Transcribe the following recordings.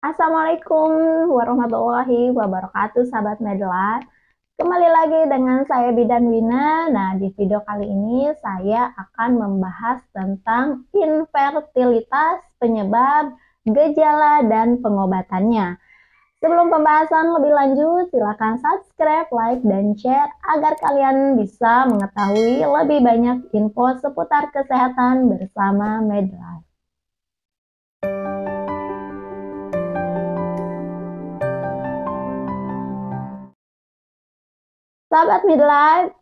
Assalamualaikum warahmatullahi wabarakatuh, sahabat Medela. Kembali lagi dengan saya Bidan Wina. Nah, di video kali ini saya akan membahas tentang infertilitas, penyebab, gejala, dan pengobatannya. Sebelum pembahasan lebih lanjut, silakan subscribe, like, dan share agar kalian bisa mengetahui lebih banyak info seputar kesehatan bersama Medela. Sahabat midlife,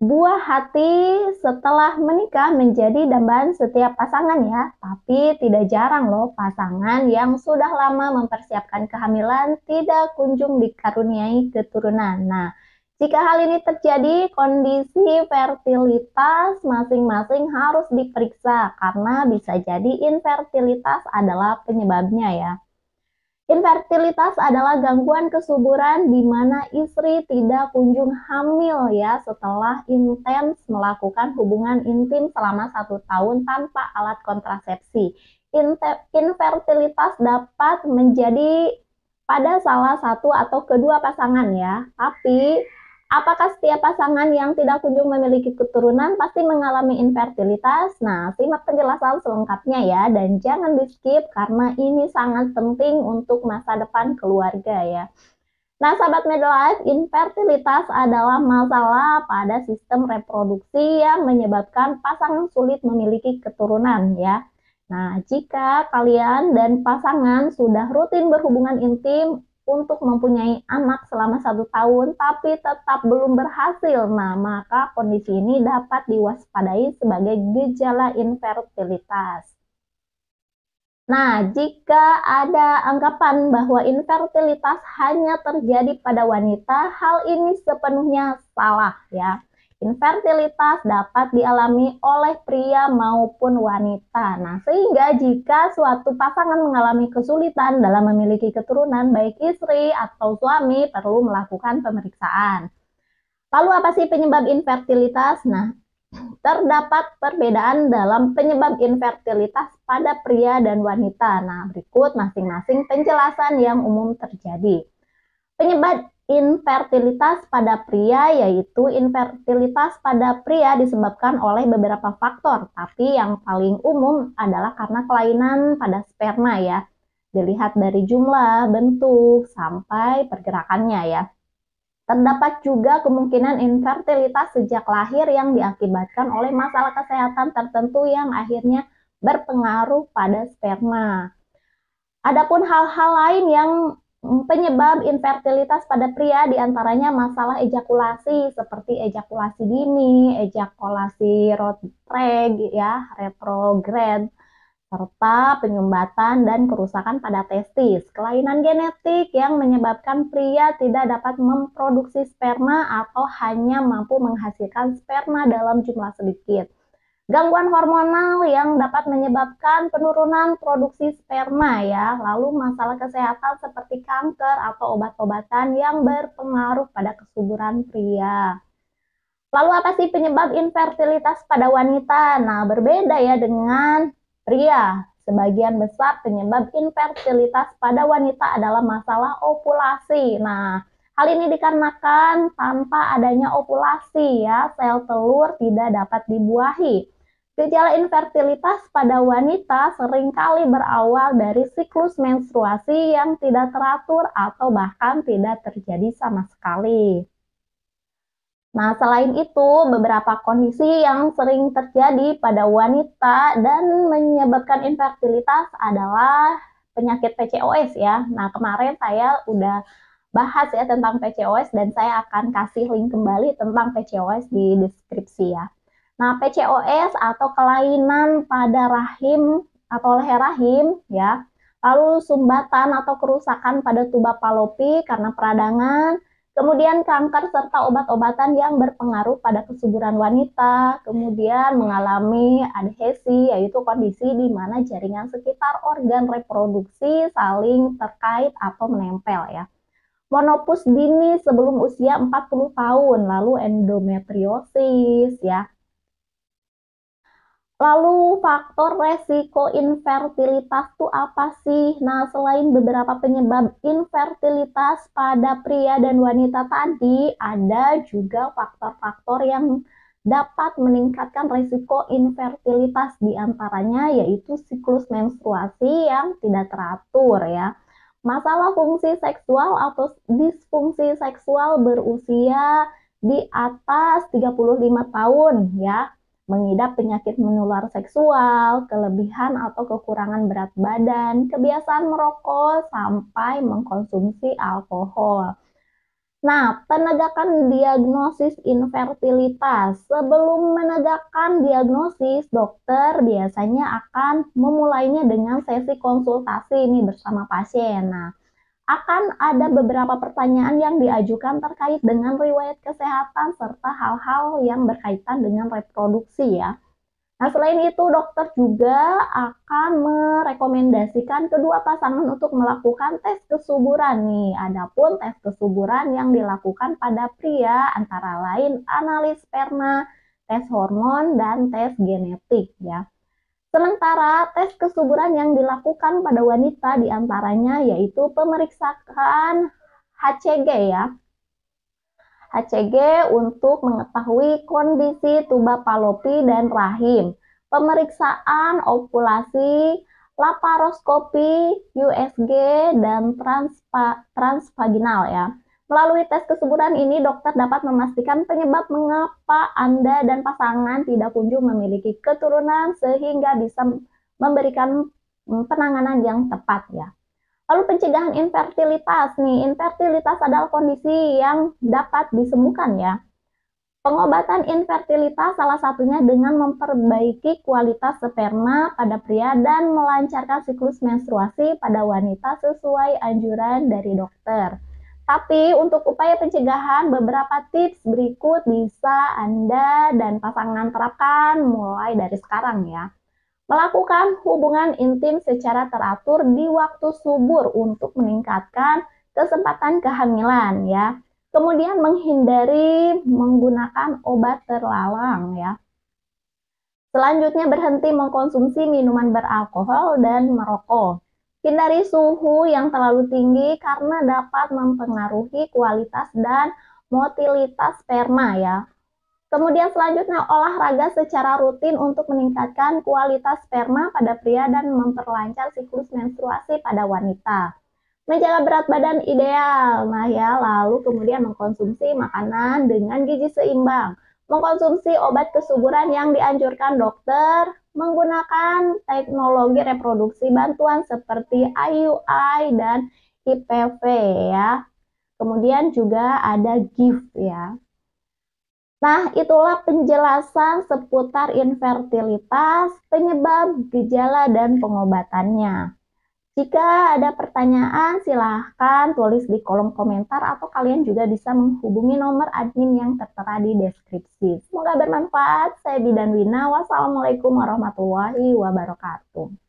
buah hati setelah menikah menjadi dambaan setiap pasangan ya, tapi tidak jarang loh pasangan yang sudah lama mempersiapkan kehamilan tidak kunjung dikaruniai keturunan. Nah, jika hal ini terjadi, kondisi fertilitas masing-masing harus diperiksa karena bisa jadi infertilitas adalah penyebabnya ya. Infertilitas adalah gangguan kesuburan di mana istri tidak kunjung hamil ya setelah intens melakukan hubungan intim selama 1 tahun tanpa alat kontrasepsi. Infertilitas dapat menjadi pada salah satu atau kedua pasangan ya, tapi apakah setiap pasangan yang tidak kunjung memiliki keturunan pasti mengalami infertilitas? Nah, simak penjelasan selengkapnya ya, dan jangan di-skip karena ini sangat penting untuk masa depan keluarga ya. Nah, sahabat midlife, infertilitas adalah masalah pada sistem reproduksi yang menyebabkan pasangan sulit memiliki keturunan ya. Nah, jika kalian dan pasangan sudah rutin berhubungan intim untuk mempunyai anak selama 1 tahun tapi tetap belum berhasil, nah maka kondisi ini dapat diwaspadai sebagai gejala infertilitas. Nah, jika ada anggapan bahwa infertilitas hanya terjadi pada wanita, hal ini sepenuhnya salah ya. Infertilitas dapat dialami oleh pria maupun wanita. Nah, sehingga jika suatu pasangan mengalami kesulitan dalam memiliki keturunan, baik istri atau suami perlu melakukan pemeriksaan. Lalu apa sih penyebab infertilitas? Nah, terdapat perbedaan dalam penyebab infertilitas pada pria dan wanita. Nah, berikut masing-masing penjelasan yang umum terjadi. Penyebab infertilitas pada pria yaitu infertilitas pada pria disebabkan oleh beberapa faktor, tapi yang paling umum adalah karena kelainan pada sperma ya. Dilihat dari jumlah, bentuk, sampai pergerakannya ya. Terdapat juga kemungkinan infertilitas sejak lahir yang diakibatkan oleh masalah kesehatan tertentu yang akhirnya berpengaruh pada sperma. Adapun hal-hal lain yang penyebab infertilitas pada pria diantaranya masalah ejakulasi seperti ejakulasi dini, ejakulasi retrograd, serta penyumbatan dan kerusakan pada testis. Kelainan genetik yang menyebabkan pria tidak dapat memproduksi sperma atau hanya mampu menghasilkan sperma dalam jumlah sedikit. Gangguan hormonal yang dapat menyebabkan penurunan produksi sperma ya. Lalu masalah kesehatan seperti kanker atau obat-obatan yang berpengaruh pada kesuburan pria. Lalu apa sih penyebab infertilitas pada wanita? Nah, berbeda ya dengan pria. Sebagian besar penyebab infertilitas pada wanita adalah masalah ovulasi. Nah, hal ini dikarenakan tanpa adanya ovulasi ya, sel telur tidak dapat dibuahi. Gejala infertilitas pada wanita seringkali berawal dari siklus menstruasi yang tidak teratur atau bahkan tidak terjadi sama sekali. Nah, selain itu, beberapa kondisi yang sering terjadi pada wanita dan menyebabkan infertilitas adalah penyakit PCOS ya. Nah, kemarin saya udah bahas ya tentang PCOS dan saya akan kasih link kembali tentang PCOS di deskripsi ya. Nah, PCOS atau kelainan pada rahim atau leher rahim ya, lalu sumbatan atau kerusakan pada tuba Fallopi karena peradangan, kemudian kanker serta obat-obatan yang berpengaruh pada kesuburan wanita, kemudian mengalami adhesi, yaitu kondisi di mana jaringan sekitar organ reproduksi saling terkait atau menempel ya. Monopus dini sebelum usia 40 tahun, lalu endometriosis ya. Lalu faktor resiko infertilitas itu apa sih? Nah, selain beberapa penyebab infertilitas pada pria dan wanita tadi, ada juga faktor-faktor yang dapat meningkatkan resiko infertilitas, diantaranya yaitu siklus menstruasi yang tidak teratur ya. Masalah fungsi seksual atau disfungsi seksual berusia di atas 35 tahun ya, mengidap penyakit menular seksual, kelebihan atau kekurangan berat badan, kebiasaan merokok, sampai mengkonsumsi alkohol. Nah, penegakan diagnosis infertilitas. Sebelum menegakkan diagnosis, dokter biasanya akan memulainya dengan sesi konsultasi ini bersama pasien. Nah, akan ada beberapa pertanyaan yang diajukan terkait dengan riwayat kesehatan serta hal-hal yang berkaitan dengan reproduksi ya. Nah, selain itu dokter juga akan merekomendasikan kedua pasangan untuk melakukan tes kesuburan nih. Adapun tes kesuburan yang dilakukan pada pria antara lain analis sperma, tes hormon, dan tes genetik ya. Sementara tes kesuburan yang dilakukan pada wanita diantaranya yaitu pemeriksaan HCG ya. HCG untuk mengetahui kondisi tuba falopi dan rahim, pemeriksaan ovulasi, laparoskopi, USG, dan transvaginal ya. Melalui tes kesuburan ini, dokter dapat memastikan penyebab mengapa Anda dan pasangan tidak kunjung memiliki keturunan sehingga bisa memberikan penanganan yang tepat ya. Lalu pencegahan infertilitas nih, infertilitas adalah kondisi yang dapat disembuhkan ya. Pengobatan infertilitas salah satunya dengan memperbaiki kualitas sperma pada pria dan melancarkan siklus menstruasi pada wanita sesuai anjuran dari dokter. Tapi untuk upaya pencegahan, beberapa tips berikut bisa Anda dan pasangan terapkan mulai dari sekarang ya. Melakukan hubungan intim secara teratur di waktu subur untuk meningkatkan kesempatan kehamilan ya. Kemudian menghindari menggunakan obat terlarang ya. Selanjutnya berhenti mengkonsumsi minuman beralkohol dan merokok. Hindari suhu yang terlalu tinggi karena dapat mempengaruhi kualitas dan motilitas sperma ya. Kemudian selanjutnya olahraga secara rutin untuk meningkatkan kualitas sperma pada pria dan memperlancar siklus menstruasi pada wanita. Menjaga berat badan ideal. Nah ya, lalu kemudian mengkonsumsi makanan dengan gizi seimbang. Mengkonsumsi obat kesuburan yang dianjurkan dokter, menggunakan teknologi reproduksi bantuan seperti IUI dan IPV ya. Kemudian juga ada GIFT ya. Nah, itulah penjelasan seputar infertilitas, penyebab, gejala, dan pengobatannya. Jika ada pertanyaan, silahkan tulis di kolom komentar atau kalian juga bisa menghubungi nomor admin yang tertera di deskripsi. Semoga bermanfaat. Saya Bidan Wina. Wassalamualaikum warahmatullahi wabarakatuh.